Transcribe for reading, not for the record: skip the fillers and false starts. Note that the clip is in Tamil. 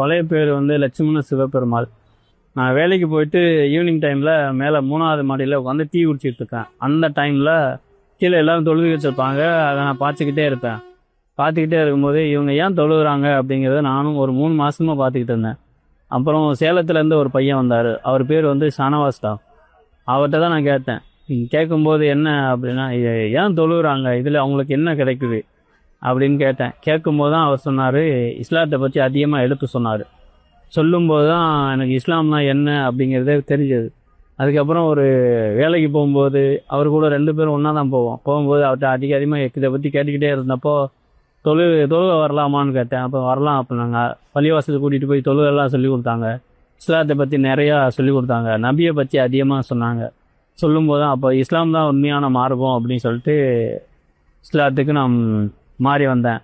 பழைய பேர் வந்து லட்சுமண சிவபெருமாள். நான் வேலைக்கு போயிட்டு ஈவினிங் டைமில் மேலே 3வது மாடியில் உட்காந்து டீ குடிச்சிட்டு இருக்கேன். அந்த டைமில் கீழே எல்லோரும் தொழுகை வச்சுருப்பாங்க. அதை நான் பார்த்துக்கிட்டே இருப்பேன். பார்த்துக்கிட்டே இருக்கும்போது இவங்க ஏன் தொழுகிறாங்க அப்படிங்கிறத நானும் ஒரு 3 மாதமாக பார்த்துக்கிட்டு இருந்தேன். அப்புறம் சேலத்துலேருந்து ஒரு பையன் வந்தார். அவர் பேர் வந்து ஷானவாஸ்தா. அவர்கிட்ட தான் நான் கேட்டேன். கேட்கும்போது என்ன அப்படின்னா, ஏன் தொழுகிறாங்க, இதில் அவங்களுக்கு என்ன கிடைக்குது அப்படின்னு கேட்டேன். கேட்கும்போது தான் அவர் சொன்னார், இஸ்லாத்தை பற்றி அதிகமாக எடுத்து சொன்னார். சொல்லும்போது தான் எனக்கு இஸ்லாம்னா என்ன அப்படிங்கிறதே தெரிஞ்சது. அதுக்கப்புறம் ஒரு வேலைக்கு போகும்போது அவர் கூட 2 பேரும் ஒன்றா தான் போகும்போது அவர்கிட்ட அதிகமாக இதை பற்றி கேட்டுக்கிட்டே இருந்தப்போ தொழுகை வரலாமான்னு கேட்டேன். அப்போ வரலாம் அப்படின்னாங்க. பள்ளிவாசலுக்கு கூட்டிகிட்டு போய் தொழுகெல்லாம் சொல்லி கொடுத்தாங்க. இஸ்லாத்தை பற்றி நிறையா சொல்லி கொடுத்தாங்க. நபியை பற்றி அதிகமாக சொன்னாங்க. சொல்லும்போது தான் அப்போ இஸ்லாம் தான் உண்மையான மார்க்கம் அப்படின்னு சொல்லிட்டு இஸ்லாத்துக்கு நான் மாறி வந்தேன்.